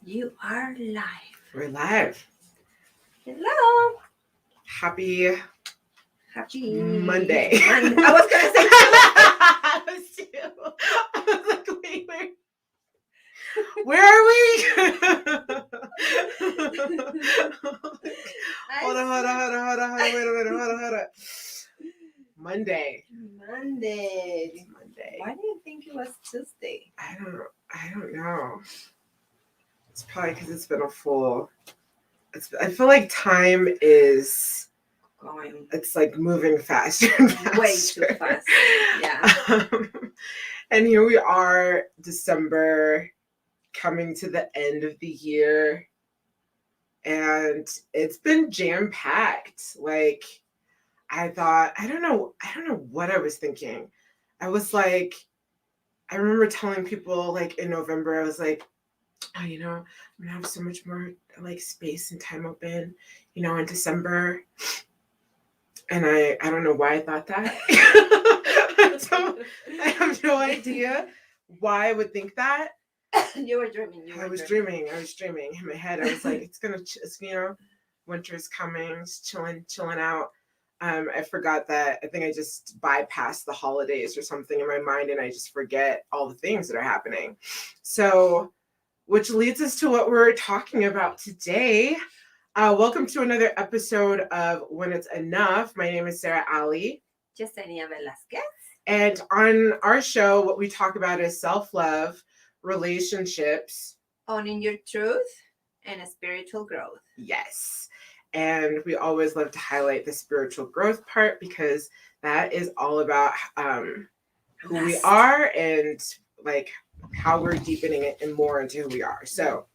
You are live. We're live. Hello. Happy Monday. Monday. I was gonna say I was too. I was like, wait, where are we? Hold on. Wait a minute. Hold on. Monday. Monday. It's Monday. Why do you think it was Tuesday? I don't know. It's probably because it's been a full. I feel like time is going. It's like moving faster and faster. Way too fast. Yeah. And here we are, December, coming to the end of the year, and it's been jam-packed. Like, I thought, I don't know what I was thinking. I was like, I remember telling people like in November, I was like, oh, I'm gonna have so much more like space and time open, in December. And I don't know why I thought that. I have no idea why I would think that. You were dreaming. I was dreaming in my head. I was like, it's winter's coming, it's chilling out. I forgot that. I think I just bypassed the holidays or something in my mind, and I just forget all the things that are happening. So, which leads us to what we're talking about today. Welcome to another episode of When It's Enough. My name is Sarah Ali. Yesenia Velasquez. And on our show, what we talk about is self-love, relationships, owning your truth, and spiritual growth. Yes. And we always love to highlight the spiritual growth part because that is all about who we are and like how we're deepening it and more into who we are. So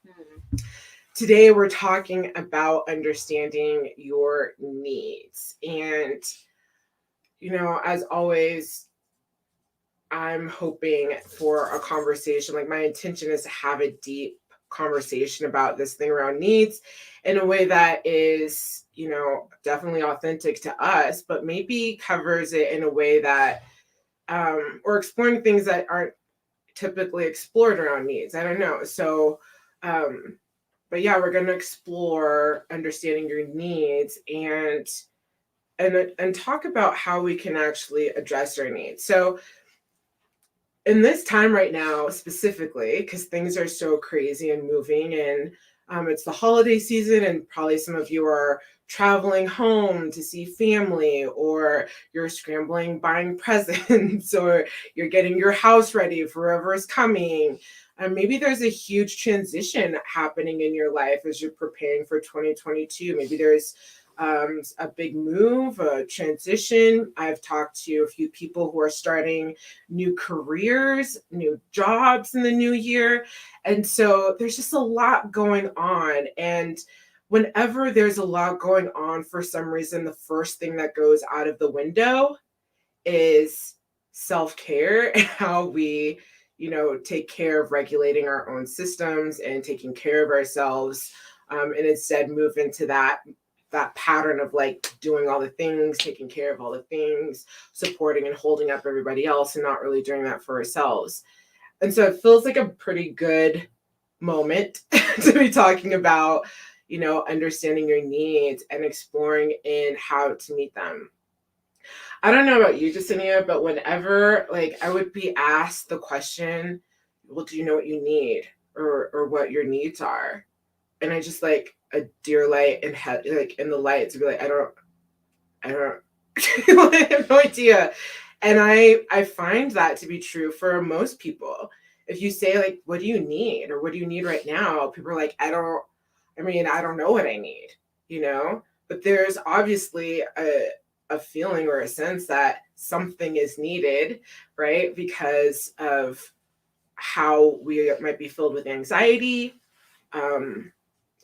today we're talking about understanding your needs. And, as always, I'm hoping for a conversation. Like, my intention is to have a deep conversation about this thing around needs in a way that is, definitely authentic to us, but maybe covers it in a way that, or exploring things that aren't typically explored around needs. I don't know. So, but yeah, we're going to explore understanding your needs and talk about how we can actually address our needs. So in this time right now, specifically, because things are so crazy and moving, and it's the holiday season, and probably some of you are traveling home to see family, or you're scrambling buying presents, or you're getting your house ready for whoever's coming. Maybe there's a huge transition happening in your life as you're preparing for 2022. Maybe there's a big move, a transition. I've talked to a few people who are starting new careers, new jobs in the new year. And so there's just a lot going on. And whenever there's a lot going on, for some reason, the first thing that goes out of the window is self-care and how we, take care of regulating our own systems and taking care of ourselves, and instead move into that pattern of like doing all the things, taking care of all the things, supporting and holding up everybody else, and not really doing that for ourselves. And so it feels like a pretty good moment to be talking about, understanding your needs and exploring in how to meet them. I don't know about you, Jasenia, but whenever I would be asked the question, well, do you know what you need or what your needs are? And I just like a deer light and in the lights be like, I don't I have no idea. And I find that to be true for most people. If you say like, what do you need, or what do you need right now? People are like, I don't know what I need, but there's obviously a feeling or a sense that something is needed, right? Because of how we might be filled with anxiety,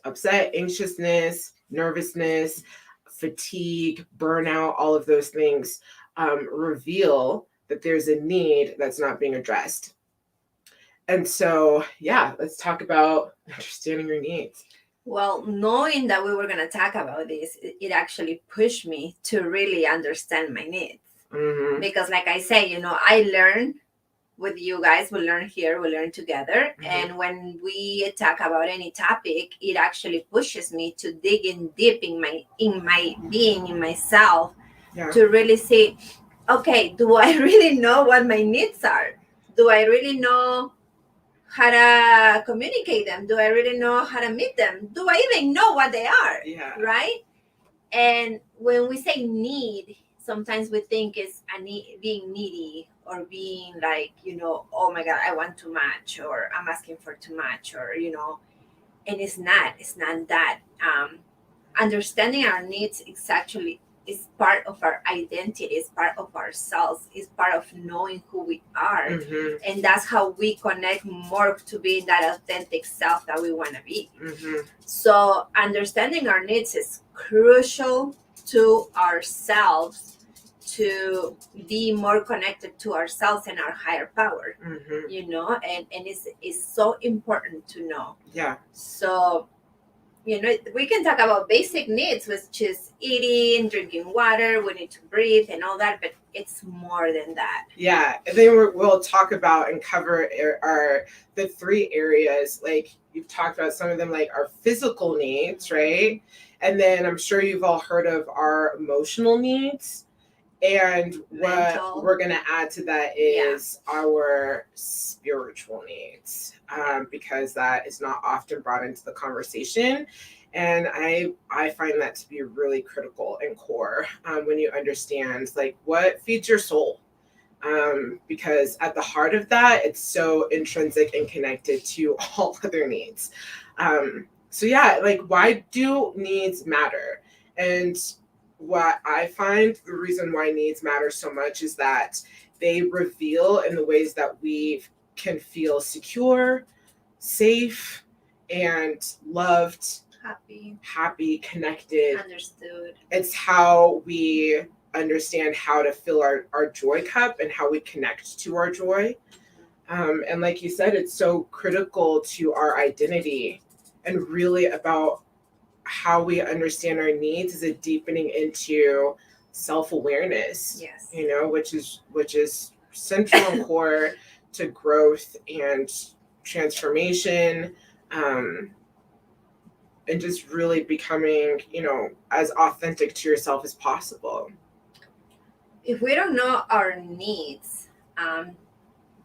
upset, anxiousness, nervousness, fatigue, burnout, all of those things reveal that there's a need that's not being addressed. And so, yeah, let's talk about understanding your needs. Well, knowing that we were going to talk about this, it actually pushed me to really understand my needs. Mm-hmm. Because like I say, I learned with you guys. We learn here, we learn together. Mhm. And when we talk about any topic, it actually pushes me to dig in deep in my being, in myself, Yeah. to really say, okay, do I really know what my needs are? Do I really know how to communicate them? Do I really know how to meet them? Do I even know what they are? Yeah. Right? And when we say need, sometimes we think it's being needy, or being like, oh my God, I want too much, or I'm asking for too much, or, and it's not that. Understanding our needs is part of our identity, is part of ourselves, is part of knowing who we are. Mm-hmm. And that's how we connect more to being that authentic self that we want to be. Mm-hmm. So understanding our needs is crucial to ourselves, to be more connected to ourselves and our higher power. Mm-hmm. And it's so important to know. Yeah. So we can talk about basic needs, which is eating, drinking water, we need to breathe and all that, but it's more than that. Yeah, and then we'll talk about and cover the three areas. Like you've talked about some of them, like our physical needs, right? And then I'm sure you've all heard of our emotional needs. And Mental. what we're going to add to that is our spiritual needs, because that is not often brought into the conversation. And I find that to be really critical and core, when you understand like what feeds your soul. Because at the heart of that, it's so intrinsic and connected to all other needs. So yeah, like why do needs matter? And what I find the reason why needs matter so much is that they reveal in the ways that we can feel secure, safe, and loved, happy, connected, understood. It's how we understand how to fill our joy cup and how we connect to our joy. And like you said, it's so critical to our identity, and really about how we understand our needs is a deepening into self-awareness. Yes. Which is central and core to growth and transformation, and just really becoming, as authentic to yourself as possible. If we don't know our needs,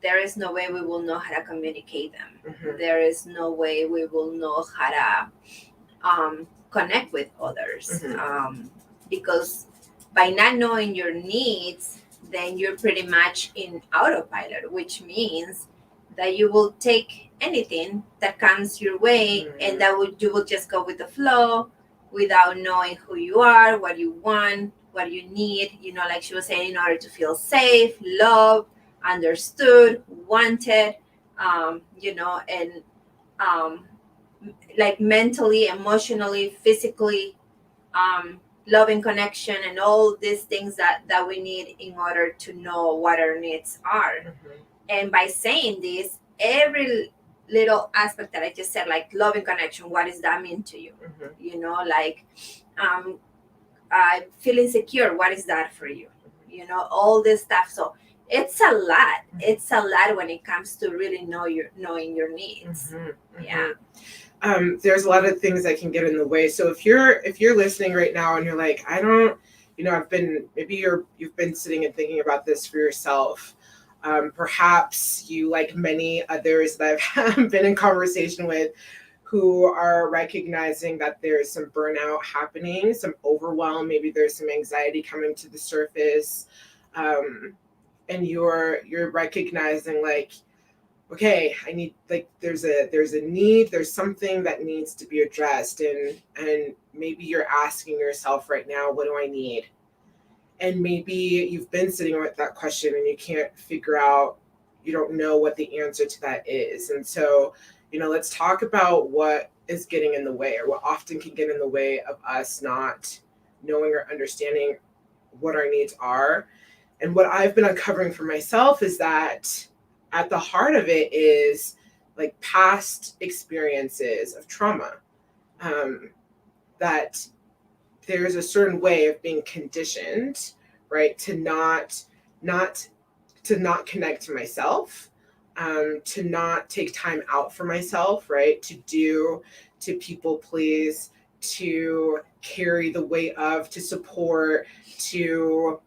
there is no way we will know how to communicate them. Mm-hmm. There is no way we will know how to connect with others. Mm-hmm. Because by not knowing your needs, then you're pretty much in autopilot, which means that you will take anything that comes your way, Mm-hmm. and you will just go with the flow without knowing who you are, what you want, what you need. Like she was saying, in order to feel safe, loved, understood, wanted, and um, like mentally, emotionally, physically, loving connection, and all these things that we need in order to know what our needs are. Mm-hmm. And by saying this, every little aspect that I just said, like loving connection, what does that mean to you? Mm-hmm. Like feeling secure, what is that for you? All this stuff. So it's a lot. It's a lot when it comes to really knowing your needs. Mm-hmm. Yeah. There's a lot of things that can get in the way. So if you're listening right now and you're like, I don't, you've been sitting and thinking about this for yourself. Perhaps you, like many others that I've been in conversation with, who are recognizing that there's some burnout happening, some overwhelm, maybe there's some anxiety coming to the surface, and you're recognizing like, okay, I need, like, there's a need, there's something that needs to be addressed, and maybe you're asking yourself right now, what do I need? And maybe you've been sitting with that question and you can't figure out, you don't know what the answer to that is. And so, let's talk about what is getting in the way, or what often can get in the way of us not knowing or understanding what our needs are. And what I've been uncovering for myself is that at the heart of it is like past experiences of trauma, that there's a certain way of being conditioned, right, to not to not connect to myself, to not take time out for myself, right? To people please, to carry the weight of, to support, to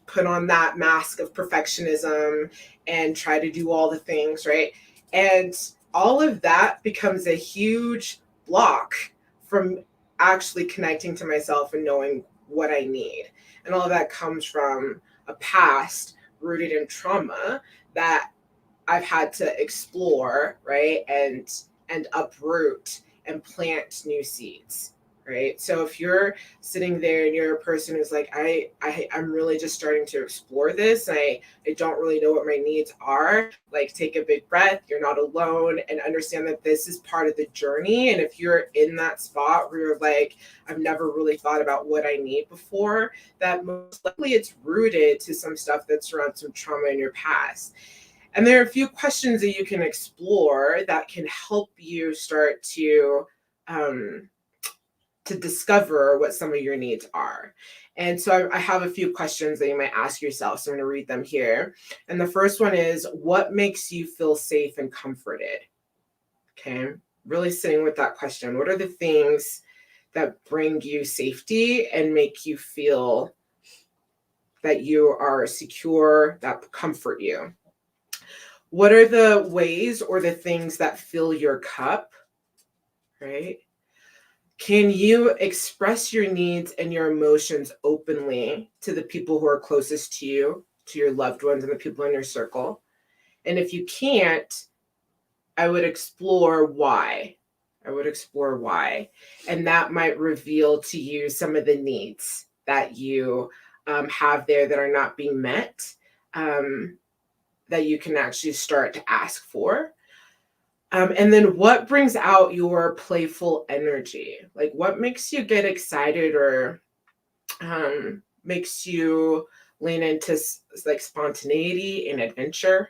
put on that mask of perfectionism and try to do all the things, right? And all of that becomes a huge block from actually connecting to myself and knowing what I need. And all of that comes from a past rooted in trauma that I've had to explore, right? And uproot and plant new seeds, right? So if you're sitting there and you're a person who's like, I'm really just starting to explore this, I don't really know what my needs are, like take a big breath, you're not alone, and understand that this is part of the journey. And if you're in that spot where you're like, I've never really thought about what I need before, that most likely it's rooted to some stuff that's around some trauma in your past. And there are a few questions that you can explore that can help you start to discover what some of your needs are. And so I have a few questions that you might ask yourself. So I'm going to read them here. And the first one is, what makes you feel safe and comforted? Okay, really sitting with that question. What are the things that bring you safety and make you feel that you are secure, that comfort you? What are the ways or the things that fill your cup, right? Can you express your needs and your emotions openly to the people who are closest to you, to your loved ones and the people in your circle? And if you can't, I would explore why. And that might reveal to you some of the needs that you have there that are not being met. That you can actually start to ask for. And then what brings out your playful energy? Like what makes you get excited or makes you lean into like spontaneity and adventure?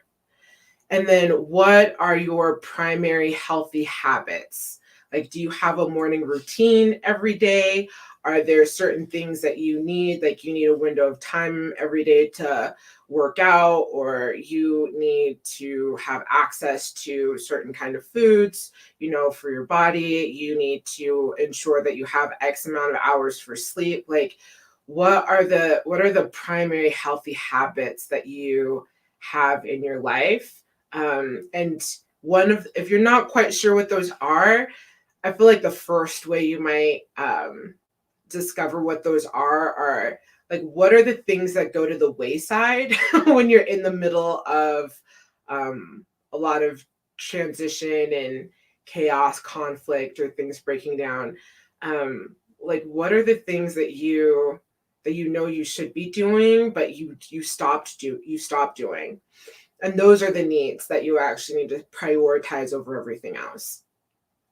And then what are your primary healthy habits? Like, do you have a morning routine every day? Are there certain things that you need? Like you need a window of time every day to work out, or you need to have access to certain kind of foods, for your body. You need to ensure that you have X amount of hours for sleep. Like what are the primary healthy habits that you have in your life? And if you're not quite sure what those are, I feel like the first way you might discover what those are like, what are the things that go to the wayside when you're in the middle of a lot of transition and chaos, conflict, or things breaking down? Like, what are the things that you know you should be doing, but you stopped doing? And those are the needs that you actually need to prioritize over everything else.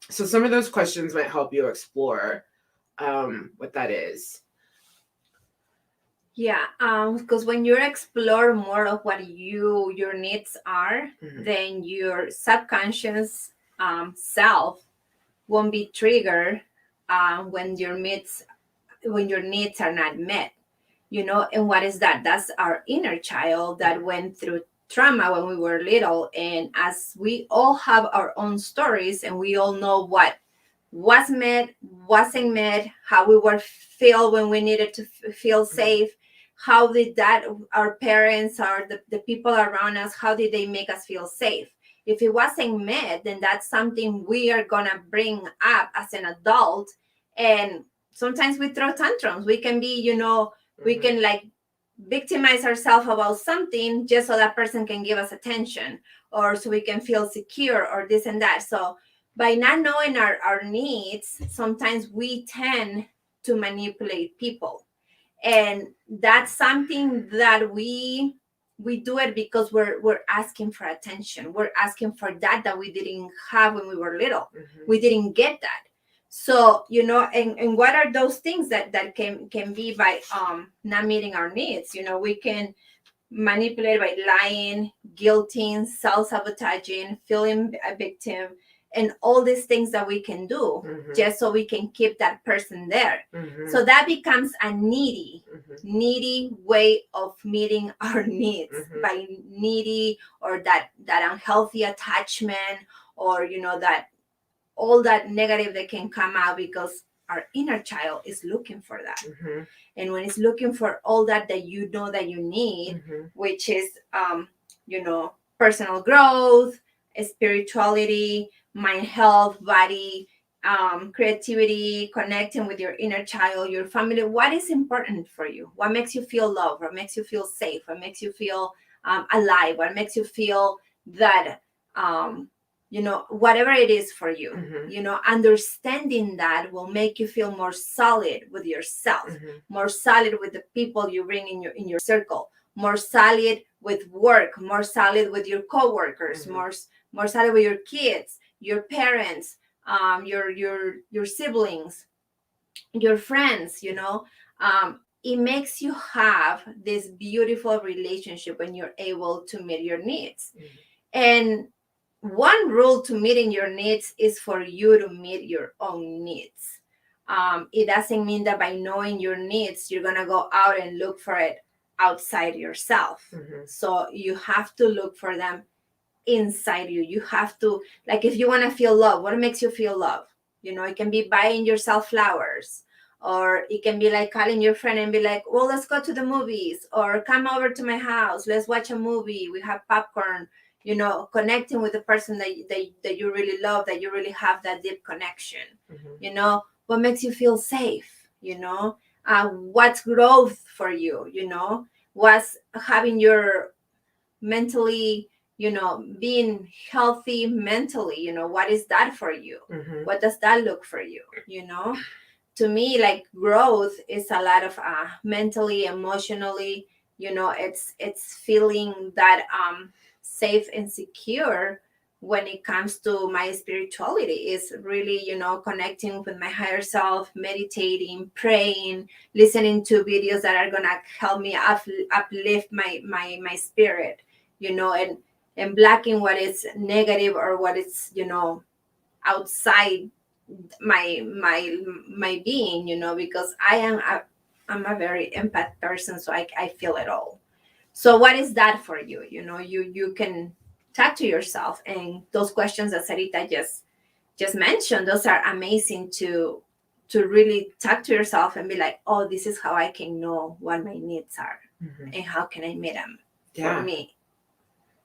So some of those questions might help you explore what that is. Yeah, because when you explore more of what your needs are, then your subconscious self won't be triggered when your needs are not met. And what is that? That's our inner child that went through trauma when we were little. And as we all have our own stories, and we all know what was met, wasn't met, how we were feel when we needed to feel safe, how did that, our parents or the people around us, how did they make us feel safe? If it wasn't met, then that's something we are gonna bring up as an adult. And sometimes we throw tantrums. We can be, we can like victimize ourselves about something just so that person can give us attention, or so we can feel secure, or this and that. So by not knowing our needs, sometimes we tend to manipulate people. And that's something that we do it because we're asking for attention. We're asking for that we didn't have when we were little. We didn't get that. So, and what are those things that can be by not meeting our needs? We can manipulate by lying, guilting, self-sabotaging, feeling a victim, and all these things that we can do just so we can keep that person there. So that becomes a needy way of meeting our needs, by needy, or that unhealthy attachment, or that all that negative that can come out, because our inner child is looking for that. And when it's looking for all that you know that you need, which is personal growth, spirituality, mind health, body, creativity, connecting with your inner child, your family, what is important for you, what makes you feel loved, what makes you feel safe, what makes you feel alive, what makes you feel that whatever it is for you, understanding that will make you feel more solid with yourself, more solid with the people you bring in your circle, more solid with work, more solid with your coworkers, more solid with your kids, your parents, your siblings, your friends. It makes you have this beautiful relationship when you're able to meet your needs. And one rule to meeting your needs is for you to meet your own needs. It doesn't mean that by knowing your needs, you're going to go out and look for it outside yourself. So you have to look for them inside you. You have to, like, if you want to feel love, what makes you feel love? It can be buying yourself flowers, or it can be like calling your friend and be like, well, let's go to the movies, or come over to my house, let's watch a movie, we have popcorn. Connecting with the person that you really love, that you really have that deep connection. What makes you feel safe? What's growth for you? What's having your mentally, being healthy mentally, what is that for you? What does that look for you? To me, like, growth is a lot of mentally, emotionally, it's feeling that safe and secure. When it comes to my spirituality, is really, connecting with my higher self, meditating, praying, listening to videos that are gonna help me uplift my spirit, and blocking what is negative, or what is, outside my being, because I'm a very empath person, so I feel it all. So what is that for you? You can talk to yourself, and those questions that Sarita just mentioned, those are amazing to really talk to yourself and be like, oh, this is how I can know what my needs are, and how can I meet them for me.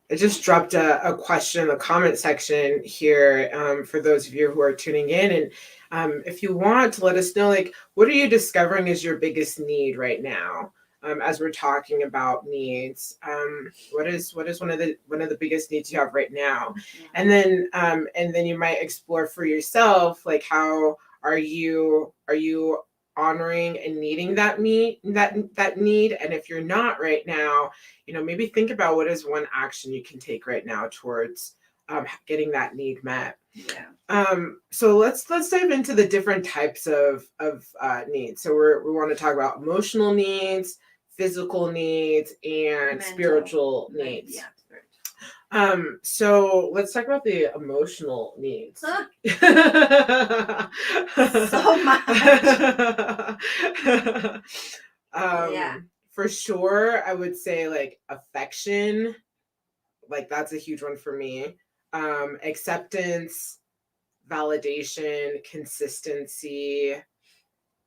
I just dropped a question in the comment section here for those of you who are tuning in. And if you want to let us know, like, what are you discovering is your biggest need right now? As we're talking about needs, what is one of the biggest needs you have right now? And then you might explore for yourself, like, how are you honoring and needing that need, and if you're not right now, maybe think about what is one action you can take right now towards getting that need met. So let's dive into the different types of needs. So we want to talk about emotional needs, physical needs, and spiritual needs. So let's talk about the emotional needs. So much. For sure, I would say, like, affection, like, that's a huge one for me. Acceptance, validation, consistency,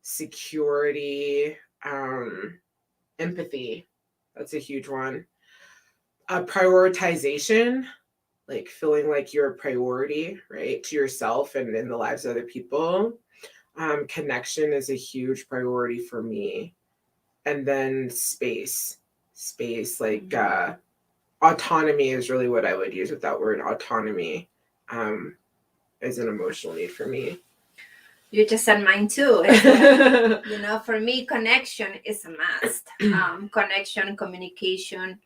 security, empathy, that's a huge one. Prioritization, like feeling like you're a priority, right, to yourself and in the lives of other people. Connection is a huge priority for me. And then space, like, autonomy is really what I would use with that word. Autonomy is an emotional need for me. You just said mine too. For me, connection is a must. Connection, communication,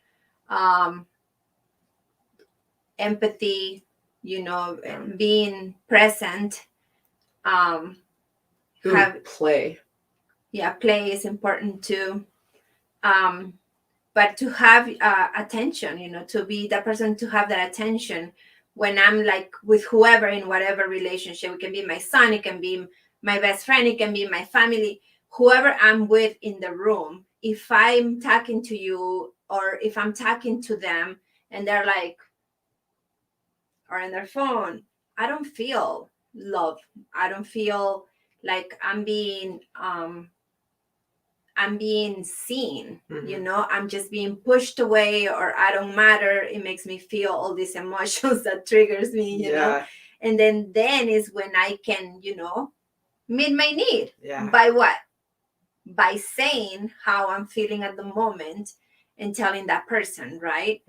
empathy, being present. Play. Play is important too. But to have attention, to be that person, to have that attention when I'm like with whoever in whatever relationship. It can be my son, it can be my best friend, it can be my family, whoever I'm with in the room. If I'm talking to you or if I'm talking to them and they're like, or in their phone, I don't feel love. I don't feel like I'm being seen, I'm just being pushed away, or I don't matter. It makes me feel all these emotions that triggers me, and then is when I can, meet my need. By what? By saying how I'm feeling at the moment and telling that person, right?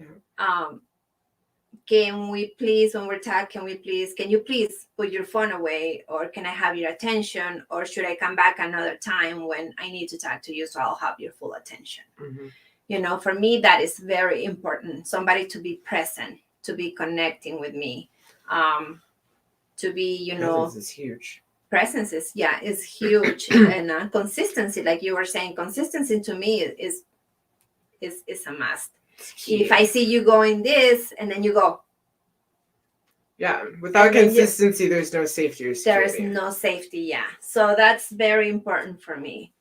Can we please, when we're talking, can you please put your phone away, or can I have your attention, or should I come back another time when I need to talk to you so I'll have your full attention? For me, that is very important. Somebody to be present, to be connecting with me, to be, presence is huge. Presence is huge. And consistency, like you were saying, consistency to me is a must. If I see you going this and then you go, without consistency, there's no safety or security. There's no safety, so that's very important for me.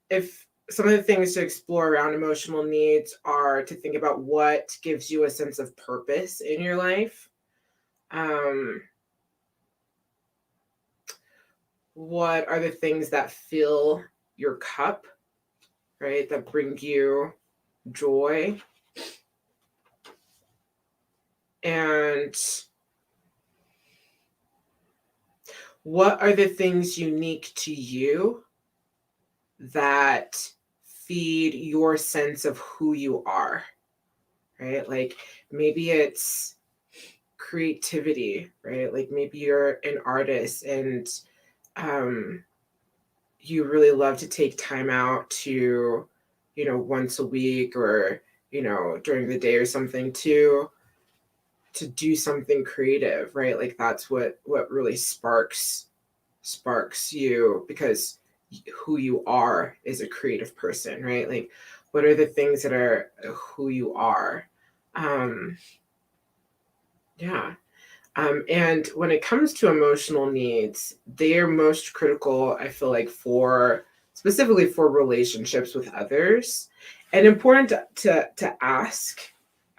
If some of the things to explore around emotional needs are to think about what gives you a sense of purpose in your life. What are the things that fill your cup, right? That bring you joy. And what are the things unique to you that feed your sense of who you are, right? Like maybe it's creativity, right? Like maybe you're an artist and you really love to take time out to, once a week or, during the day or something to do something creative, right? Like that's what really sparks you, because who you are is a creative person, right? Like what are the things that are who you are? And when it comes to emotional needs, they are most critical, I feel like, specifically for relationships with others, and important to ask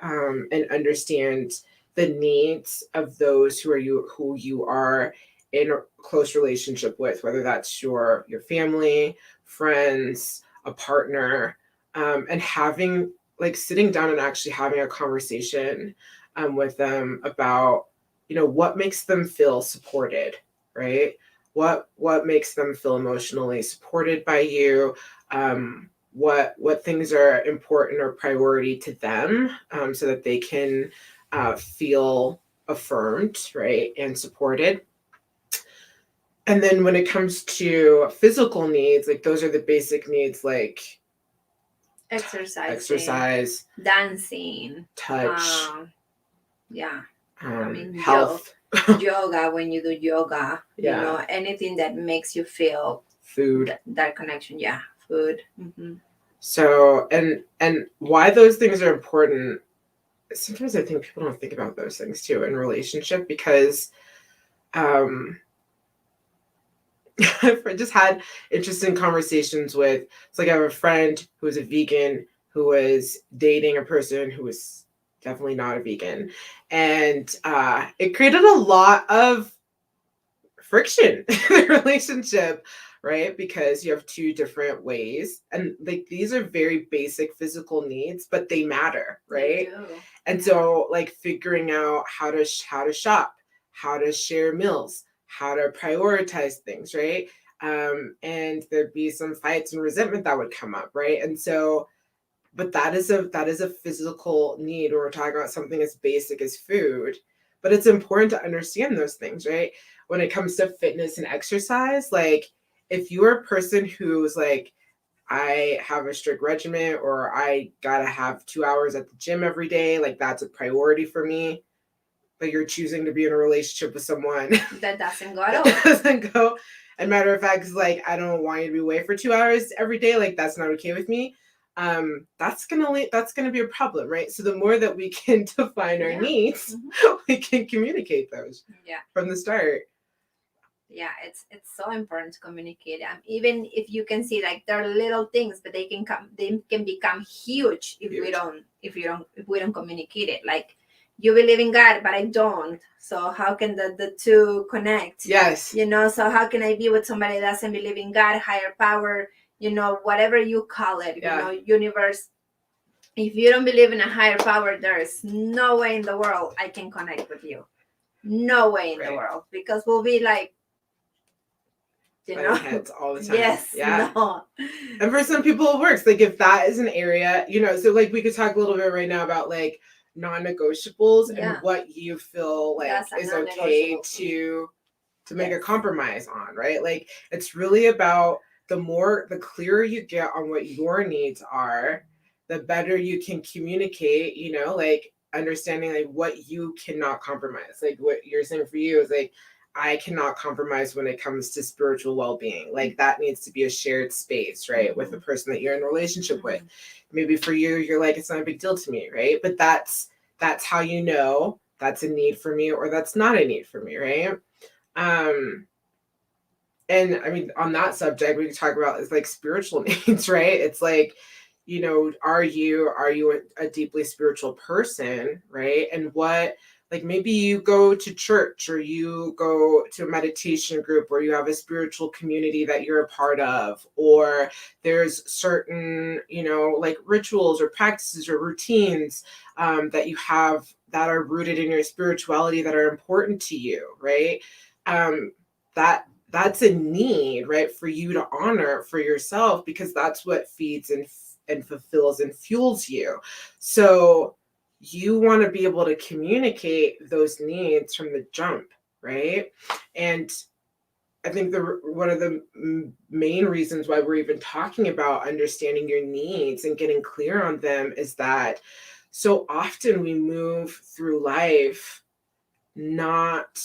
and understand the needs of those who you are in a close relationship with, whether that's your family, friends, a partner, and having sitting down and actually having a conversation with them about what makes them feel supported, right? What makes them feel emotionally supported by you? What things are important or priority to them, so that they can feel affirmed, right, and supported. And then when it comes to physical needs, like those are the basic needs, like exercise, dancing, touch, health, yoga. When you do yoga, anything that makes you feel food, that connection, food. So and why those things are important, sometimes I think people don't think about those things too in relationship, because I've just had interesting conversations with, it's like I have a friend who is a vegan who was dating a person who was definitely not a vegan, and it created a lot of friction in the relationship, right? Because you have two different ways, and like these are very basic physical needs, but they matter, right? And so like figuring out how to shop, how to share meals, how to prioritize things, right? And there'd be some fights and resentment that would come up, right? And so, but that is a physical need when we're talking about something as basic as food. But it's important to understand those things, right? When it comes to fitness and exercise, like if you're a person who's like, I have a strict regimen, or I gotta have 2 hours at the gym every day, like that's a priority for me, but you're choosing to be in a relationship with someone that doesn't go at all. Doesn't go. And matter of fact, it's like, I don't want you to be away for 2 hours every day. Like that's not okay with me. that's gonna be a problem, right? So the more that we can define our needs, we can communicate those from the start. Yeah, it's so important to communicate. Even if you can see like there are little things, but they can become huge if we don't communicate it. Like, you believe in God, but I don't. So how can the two connect? Yes. So how can I be with somebody that doesn't believe in God, higher power, whatever you call it, universe? If you don't believe in a higher power, there is no way in the world I can connect with you. No way in the world, because we'll be like, heads all the time. Yes. Yeah. No. And for some people it works. Like, if that is an area, so like we could talk a little bit right now about like non-negotiables and what you feel like is okay to make a compromise on, right? Like, it's really about the clearer you get on what your needs are, the better you can communicate, like understanding like what you cannot compromise. Like what you're saying for you is like, I cannot compromise when it comes to spiritual well-being. Like, that needs to be a shared space, right? With the person that you're in a relationship with. Maybe for you, you're like, it's not a big deal to me, right? But that's how that's a need for me or that's not a need for me, right? And I mean, on that subject, we can talk about is like spiritual needs, right? It's like, are you a deeply spiritual person, right? And what, like, maybe you go to church or you go to a meditation group or you have a spiritual community that you're a part of, or there's certain, like rituals or practices or routines that you have that are rooted in your spirituality that are important to you, right? That's a need, right, for you to honor for yourself, because that's what feeds and fulfills and fuels you. So you want to be able to communicate those needs from the jump, right? And I think one of the main reasons why we're even talking about understanding your needs and getting clear on them is that so often we move through life not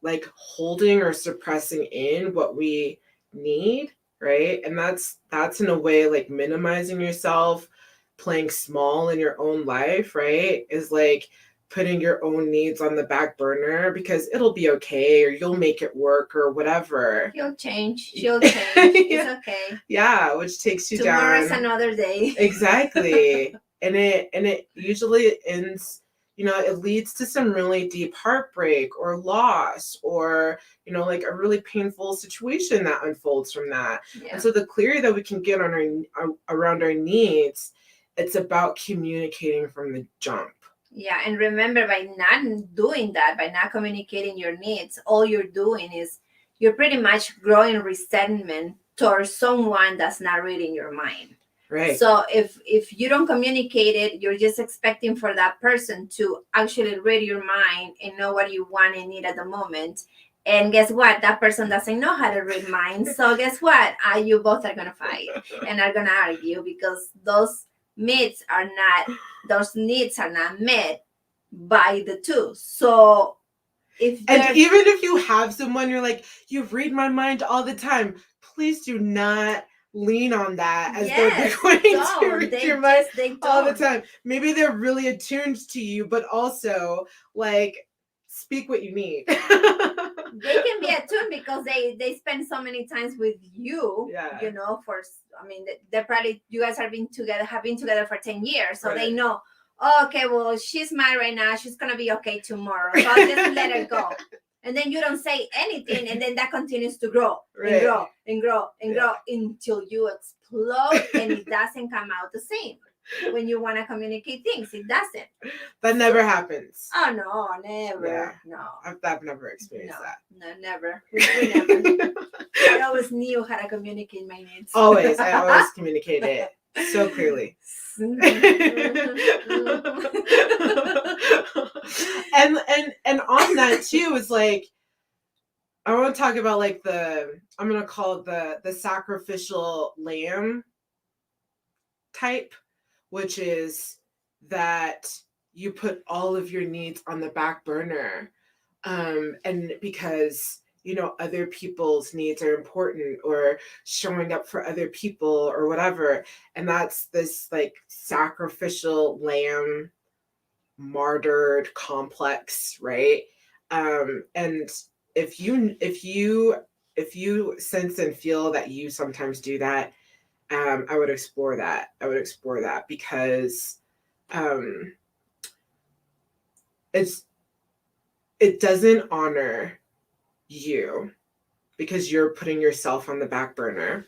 like holding or suppressing in what we need, right? And that's in a way like minimizing yourself, playing small in your own life, right? Is like putting your own needs on the back burner because it'll be okay, or you'll make it work, or whatever. She'll change. It's okay. Yeah, which takes you Tomorrow's down. Another day. Exactly. and it usually ends, it leads to some really deep heartbreak or loss, or like a really painful situation that unfolds from that. And so the clearer that we can get on around our needs, it's about communicating from the jump. Yeah, and remember, by not doing that, by not communicating your needs, all you're doing is you're pretty much growing resentment towards someone that's not reading your mind. Right. So if you don't communicate it, you're just expecting for that person to actually read your mind and know what you want and need at the moment. And guess what? That person doesn't know how to read minds. So guess what? You both are gonna fight and are gonna argue because those needs are not met by the two. So even if you have someone you're like, you read my mind all the time, please do not lean on that as though they're going to read your mind all the time. Maybe they're really attuned to you, but also like speak what you need. They can be attuned because they spend so many times with you. They're probably, you guys have been together for 10 years, so they know, okay, well, she's mad right now, she's gonna be okay tomorrow, so I'll just let her go. And then you don't say anything, and then that continues to grow and grow and grow and grow until you explode, and it doesn't come out the same. When you want to communicate things, it doesn't. That never happens. Oh no, never. Yeah. No, I've never experienced that. No, never. We never. I always knew how to communicate my needs. I always communicate it so clearly. and on that too is like, I want to talk about like I'm gonna call it the sacrificial lamb type, which is that you put all of your needs on the back burner, and because other people's needs are important, or showing up for other people or whatever. And that's this like sacrificial lamb martyred complex, right? And if you sense and feel that you sometimes do that, I would explore that. Because um, it doesn't honor you, because you're putting yourself on the back burner,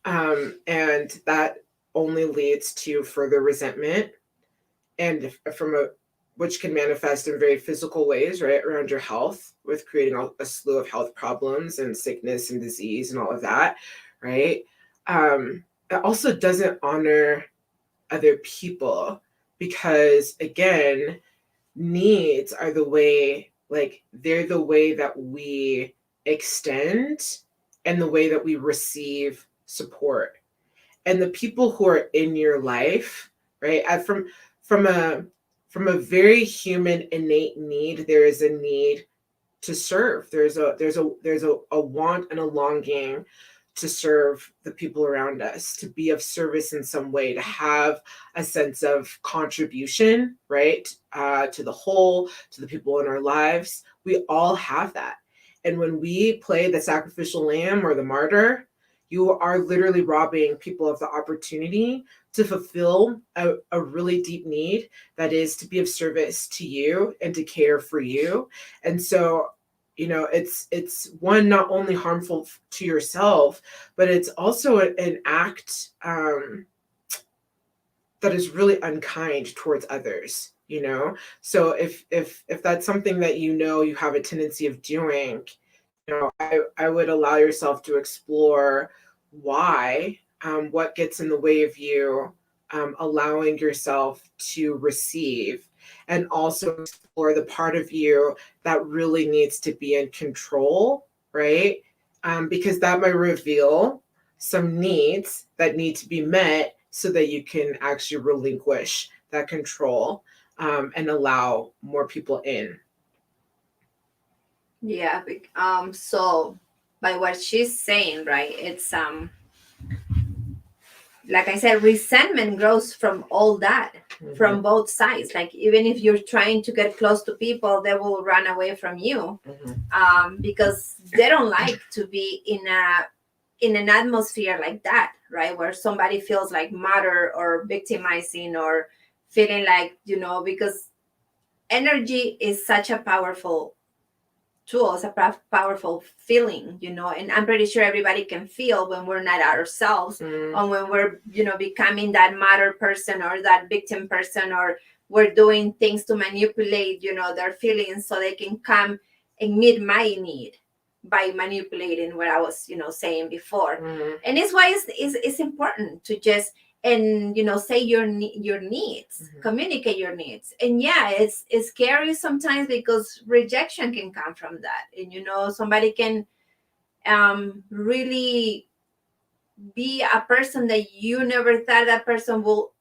and that only leads to further resentment, and which can manifest in very physical ways, right, around your health, with creating a slew of health problems and sickness and disease and all of that, right? It also doesn't honor other people, because again, needs are the way, like they're the way that we extend and the way that we receive support. And the people who are in your life, right, from a from a very human innate need, there is a need to serve. There's a want and a longing to serve the people around us, to be of service in some way, to have a sense of contribution, right, to the whole, to the people in our lives. We all have that. And when we play the sacrificial lamb or the martyr, you are literally robbing people of the opportunity to fulfill a really deep need, that is to be of service to you and to care for you. And so, it's one, not only harmful to yourself, but it's also an act that is really unkind towards others. So if that's something that you have a tendency of doing, I would allow yourself to explore why, what gets in the way of you allowing yourself to receive, and also explore the part of you that really needs to be in control, right? Because that might reveal some needs that need to be met, so that you can actually relinquish that control, and allow more people in. Yeah. So by what she's saying, right, it's like I said, resentment grows from all that, from both sides. Like even if you're trying to get close to people, they will run away from you, because they don't like to be in an atmosphere like that, right, where somebody feels like martyr or victimizing, or feeling like, because energy is such a powerful tool, it's a powerful feeling, and I'm pretty sure everybody can feel when we're not ourselves, or when we're, becoming that martyr person or that victim person, or we're doing things to manipulate, their feelings, so they can come and meet my need by manipulating what I was, saying before. And it's why it's important to just, and say your needs, communicate your needs. And yeah, it's scary sometimes, because rejection can come from that, and somebody can really be a person that you never thought that person will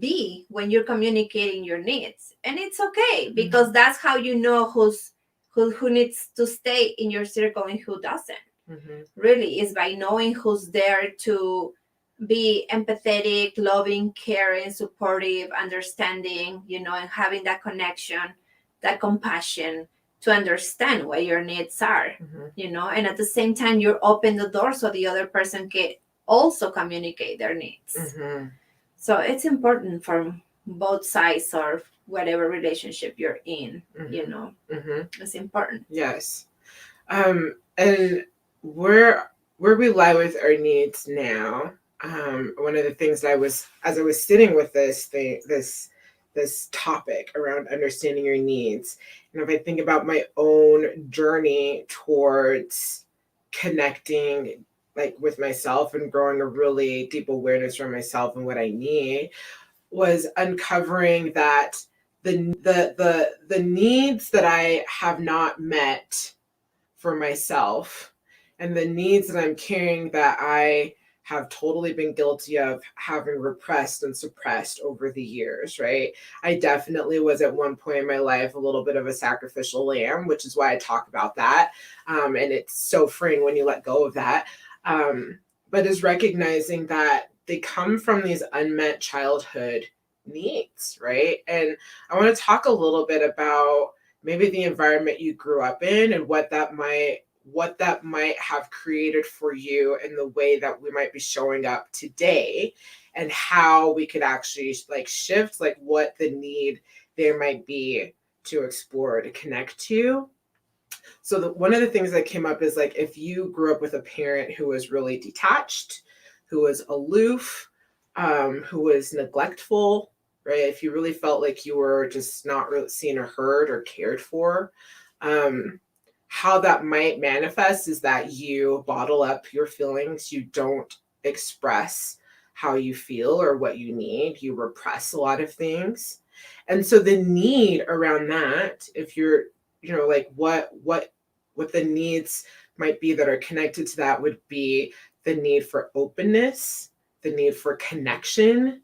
be when you're communicating your needs. And it's okay, because that's how you know who needs to stay in your circle and who doesn't. Really, is by knowing who's there to be empathetic, loving, caring, supportive, understanding, and having that connection, that compassion, to understand what your needs are, and at the same time, you're open the door so the other person can also communicate their needs. So it's important for both sides, or whatever relationship you're in, it's important. Yes. And where we lie with our needs now, one of the things that as I was sitting with this topic around understanding your needs, and if I think about my own journey towards connecting, like, with myself and growing a really deep awareness for myself and what I need, was uncovering that the needs that I have not met for myself, and the needs that I'm carrying that I have totally been guilty of having repressed and suppressed over the years, right? I definitely was at one point in my life a little bit of a sacrificial lamb, which is why I talk about that. And it's so freeing when you let go of that. But is recognizing that they come from these unmet childhood needs, right? And I want to talk a little bit about maybe the environment you grew up in and what that might have created for you in the way that we might be showing up today, and how we could actually like shift like what the need there might be to explore, to connect to. So one of the things that came up is like if you grew up with a parent who was really detached, who was aloof, who was neglectful, right? If you really felt like you were just not really seen or heard or cared for, how that might manifest is that you bottle up your feelings. You don't express how you feel or what you need. You repress a lot of things. And so the need around that, if you're, like what the needs might be that are connected to that would be the need for openness, the need for connection.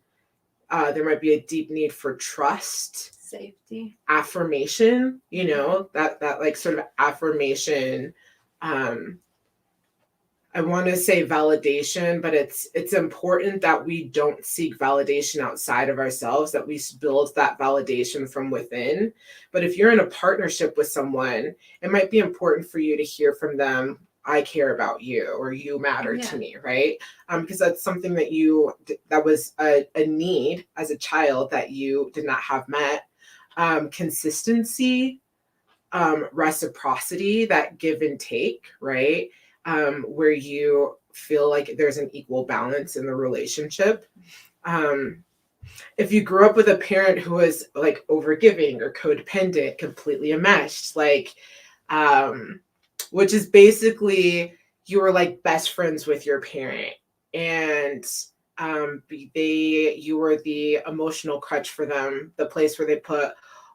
There might be a deep need for trust, safety, affirmation, that like sort of affirmation. I want to say validation, but it's important that we don't seek validation outside of ourselves, that we build that validation from within. But if you're in a partnership with someone, it might be important for you to hear from them, I care about you, or you matter to me, right? Because that's something that was a need as a child that you did not have met. Consistency, reciprocity, that give and take, right? Where you feel like there's an equal balance in the relationship. If you grew up with a parent who was like overgiving or codependent, completely enmeshed, like, which is basically you were like best friends with your parent, and you were the emotional crutch for them, the place where they put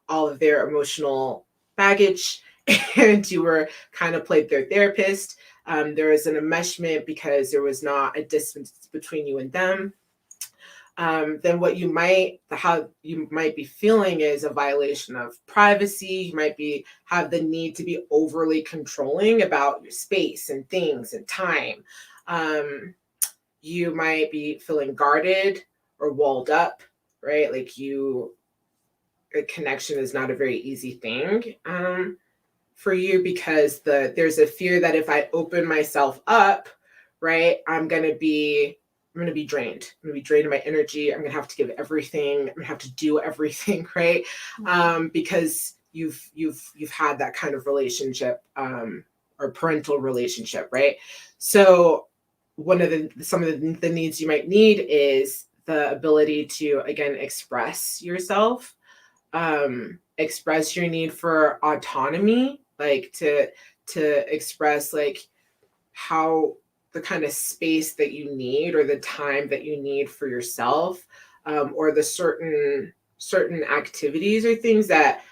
all of their emotional baggage, and you were kind of played their therapist. There was an enmeshment because there was not a distance between you and them. Then how you might be feeling is a violation of privacy. You might have the need to be overly controlling about your space and things and time. You might be feeling guarded or walled up, right? Like a connection is not a very easy thing for you, because there's a fear that if I open myself up, right, I'm gonna be drained. I'm gonna be drained of my energy. I'm gonna have to give everything. I'm gonna have to do everything, right? Because you've had that kind of relationship, or parental relationship, right? So some of the needs you might need is the ability to again express yourself, express your need for autonomy, like to express like how the kind of space that you need or the time that you need for yourself, or the certain activities or things that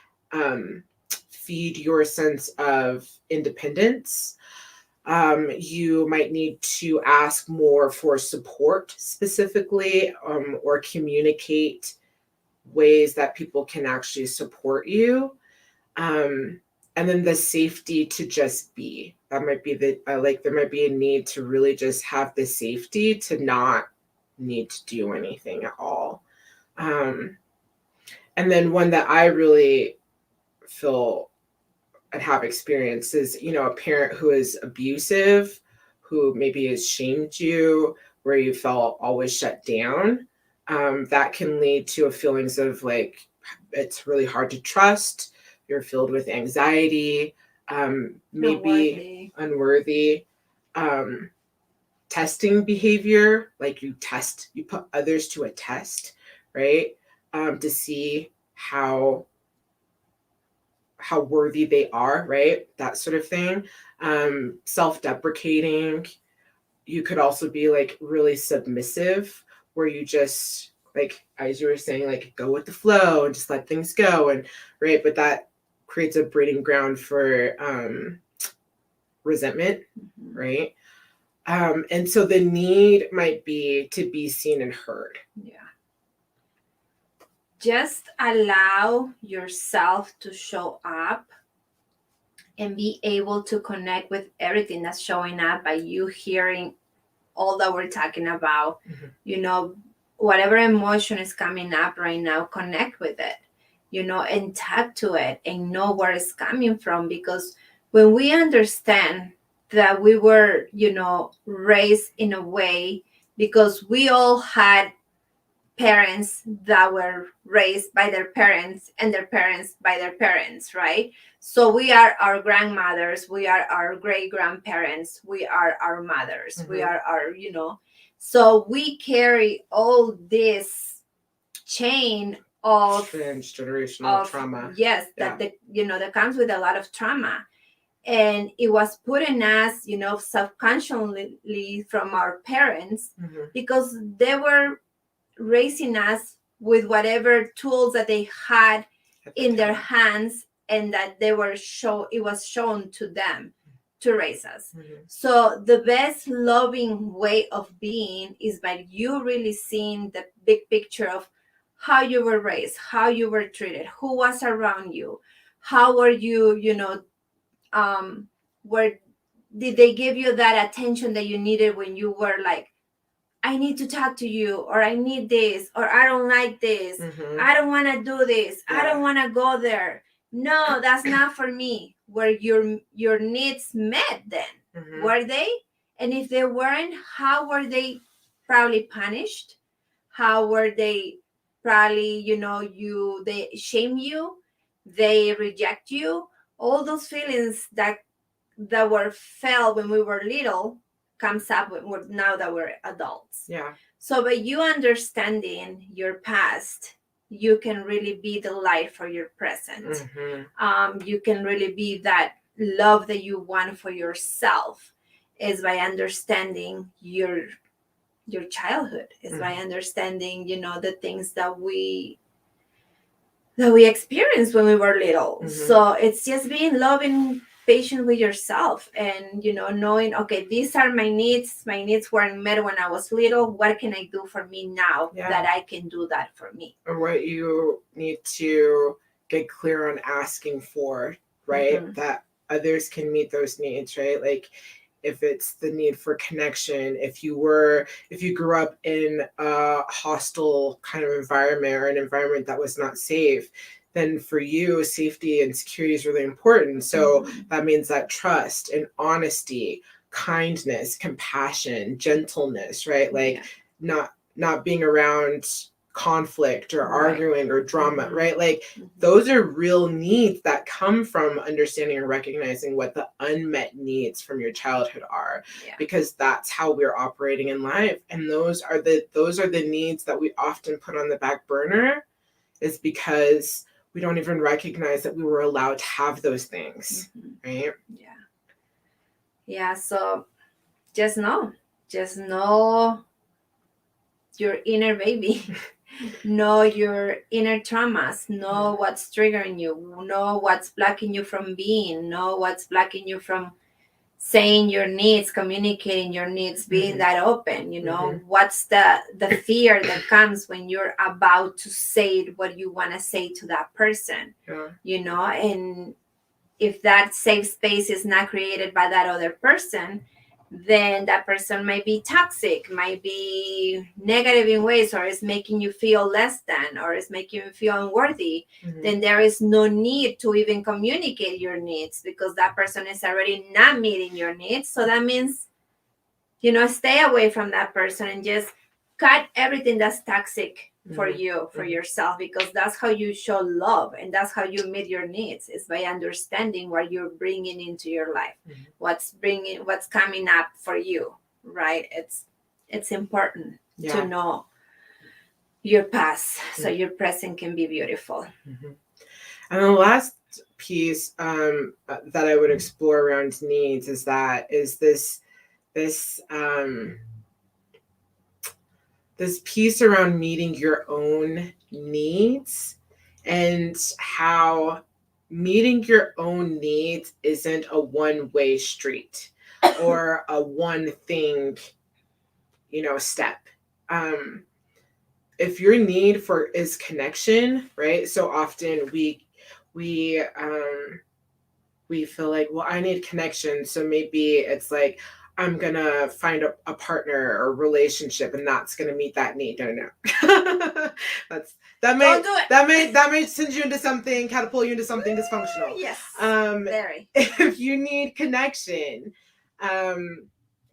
feed your sense of independence. You might need to ask more for support specifically, or communicate ways that people can actually support you. And then the safety to just be. That might be there might be a need to really just have the safety to not need to do anything at all. And then one that I really feel and have experienced is, a parent who is abusive, who maybe has shamed you, where you felt always shut down. That can lead to feelings of like, it's really hard to trust. You're filled with anxiety, maybe unworthy, testing behavior, like you put others to a test, right? To see how worthy they are, right? That sort of thing. Self-deprecating. You could also be like really submissive, where you just like, as you were saying, like go with the flow and just let things go, and right, but that creates a breeding ground for resentment, right? And so the need might be to be seen and heard. Yeah. Just allow yourself to show up and be able to connect with everything that's showing up by you hearing all that we're talking about. Mm-hmm. You know, whatever emotion is coming up right now, connect with it, you know, and tap to it and know where it's coming from. Because when we understand that we were, you know, raised in a way, because we all had parents that were raised by their parents and their parents by their parents, right? So we are our grandmothers, we are our great grandparents, we are our mothers, we are our, you know, so we carry all this chain of transgenerational trauma. Yes, that the, you know, that comes with a lot of trauma. And it was put in us, you know, subconsciously from our parents, because they were raising us with whatever tools that they had in their hands, and that they were it was shown to them to raise us. So the best loving way of being is by you really seeing the big picture of how you were raised, how you were treated, who was around you, how were you, you know, where did they give you that attention that you needed when you were like, I need to talk to you, or I need this, or I don't like this, I don't want to do this, I don't want to go there. No, that's not for me. Were your needs met then? Were they? And if they weren't, how were they probably punished? How were they probably, you know, they shame you, they reject you? All those feelings that were felt when we were little comes up with now that we're adults. Yeah. So by you understanding your past, you can really be the light for your present. You can really be that love that you want for yourself, is by understanding your childhood, is by understanding, you know, the things that we experienced when we were little. So it's just being loving, patient with yourself, and, you know, knowing, okay, these are my needs weren't met when I was little, what can I do for me now that I can do that for me? Or what you need to get clear on asking for, right? That others can meet those needs, right? Like if it's the need for connection, if you grew up in a hostile kind of environment, or an environment that was not safe, then for you, safety and security is really important. So that means that trust and honesty, kindness, compassion, gentleness, right? Like not being around conflict or arguing or drama, right? Like those are real needs that come from understanding and recognizing what the unmet needs from your childhood are, because that's how we're operating in life. And those are the needs that we often put on the back burner, is because we don't even recognize that we were allowed to have those things, right? Yeah. So just know your inner baby. Know your inner traumas, know what's triggering you, know what's blocking you from being, know what's blocking you from saying your needs, communicating your needs, being that open. You know, what's the fear that comes when you're about to say what you want to say to that person. You know, and if that safe space is not created by that other person, then that person might be toxic, might be negative in ways, or is making you feel less than, or is making you feel unworthy. Then there is no need to even communicate your needs, because that person is already not meeting your needs. So that means, you know, stay away from that person and just cut everything that's toxic for you, for yourself, because that's how you show love, and that's how you meet your needs, is by understanding what you're bringing into your life, what's coming up for you, right? It's important to know your past, so your present can be beautiful. And the last piece that I would explore around needs is this piece around meeting your own needs, and how meeting your own needs isn't a one-way street. or a one thing, step. If your need for is connection, right? So often we we feel like, well, I need connection. So maybe it's like, I'm going to find a partner or relationship and that's going to meet that need. No. That may, Don't do it. that may send you into something, catapult you into something dysfunctional. Yes. Very. If you need connection,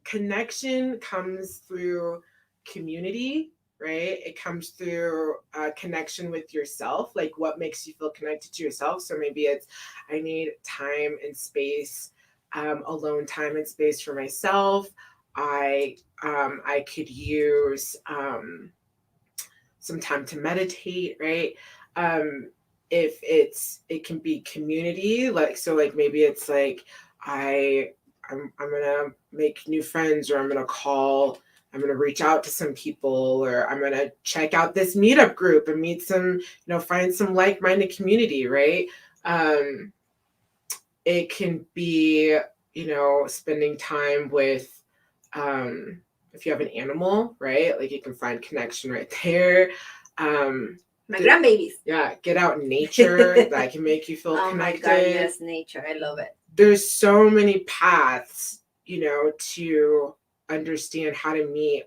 connection comes through community, right? It comes through connection with yourself, like what makes you feel connected to yourself. So maybe it's, I need time and space, alone time and space for myself. I could use some time to meditate, right? If it can be community, like, so like maybe it's like I'm gonna make new friends, or I'm gonna reach out to some people, or I'm gonna check out this meetup group and meet some, find some like-minded community, right? It can be, spending time with, if you have an animal, right? Like you can find connection right there. My grandbabies. Yeah, get out in nature. That can make you feel connected. Oh my God, yes, nature. I love it. There's so many paths, to understand how to meet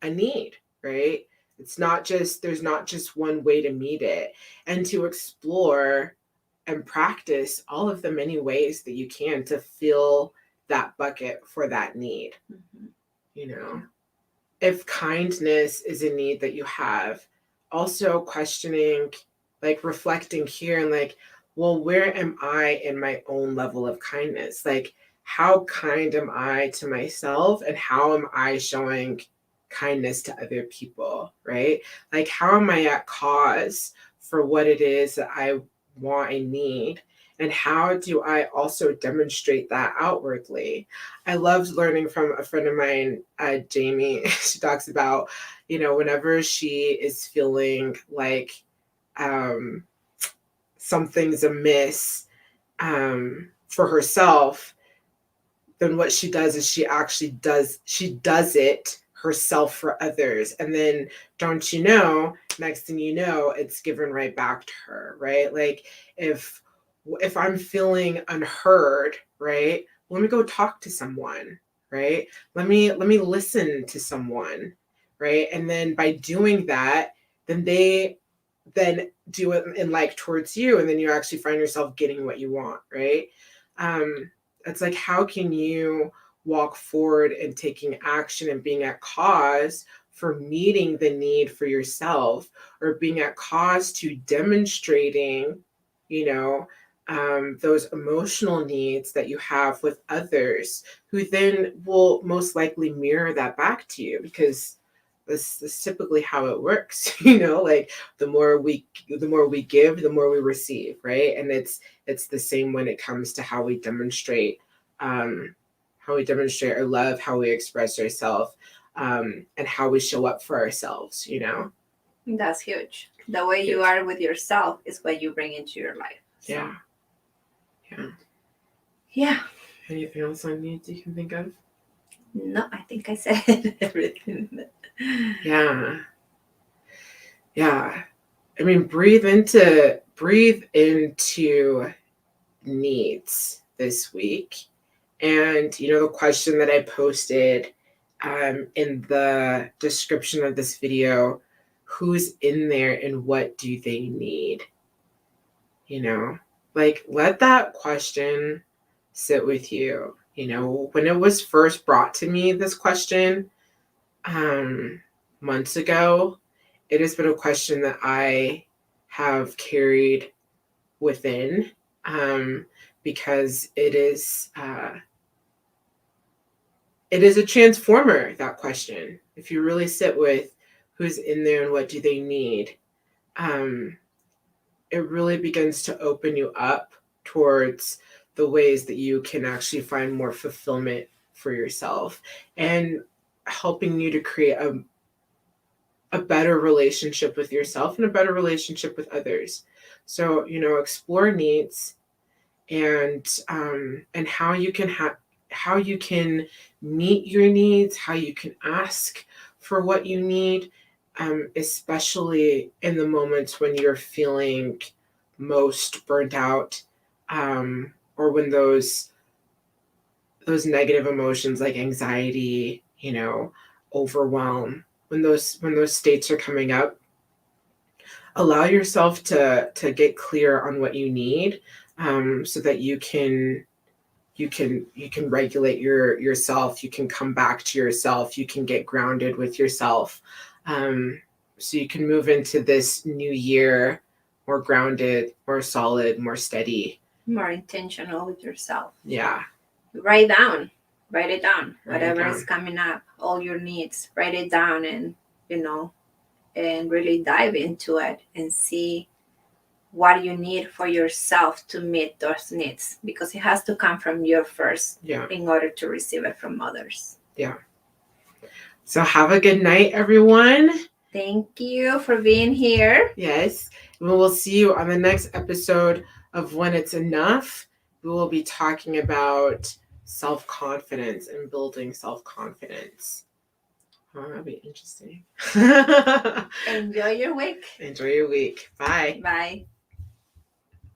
a need, right? There's not just one way to meet it, and to explore and practice all of the many ways that you can to fill that bucket for that need. Mm-hmm. If kindness is a need that you have, also questioning, like reflecting here and like, well, where am I in my own level of kindness? Like, how kind am I to myself, and how am I showing kindness to other people, right? Like, how am I at cause for what it is that I want and need? And how do I also demonstrate that outwardly? I loved learning from a friend of mine, Jamie. She talks about, whenever she is feeling like something's amiss for herself, then what she does is she does it herself for others. And then, don't you know, next thing you know, it's given right back to her, right? Like if I'm feeling unheard, right? Let me go talk to someone, right? Let me listen to someone, right? And then by doing that, then they then do it in like towards you, and then you actually find yourself getting what you want, right? It's like, how can you walk forward and taking action and being at cause for meeting the need for yourself, or being at cause to demonstrating, those emotional needs that you have with others, who then will most likely mirror that back to you, because this is typically how it works. Like the more we give, the more we receive, right? And it's the same when it comes to how we demonstrate our love, how we express ourselves, and how we show up for ourselves. That's huge. The way you are with yourself is what you bring into your life. So. Yeah. Anything else on needs you can think of? No, I think I said everything. Yeah. I mean, breathe into needs this week. And, the question that I posted in the description of this video, who's in there and what do they need? Like, let that question sit with you. When it was first brought to me, this question, months ago, it has been a question that I have carried within, because it is a transformer, that question. If you really sit with who's in there and what do they need, it really begins to open you up towards the ways that you can actually find more fulfillment for yourself, and helping you to create a better relationship with yourself and a better relationship with others. So, explore needs, and how you can you can meet your needs, how you can ask for what you need, especially in the moments when you're feeling most burnt out, or when those negative emotions like anxiety, overwhelm, when those states are coming up, allow yourself to get clear on what you need, so that you can regulate yourself, you can come back to yourself, you can get grounded with yourself, so you can move into this new year more grounded, more solid, more steady, more intentional with yourself. Yeah. Write it down. Write it Whatever down. is coming up, all your needs, write it down, and and really dive into it and see what you need for yourself to meet those needs, because it has to come from you first, Yeah. in order to receive it from others. Yeah. So have a good night, everyone. Thank you for being here. Yes. We will see you on the next episode of When It's Enough. We will be talking about self-confidence and building self-confidence. Oh, that'll be interesting. Enjoy your week. Enjoy your week. Bye. Bye.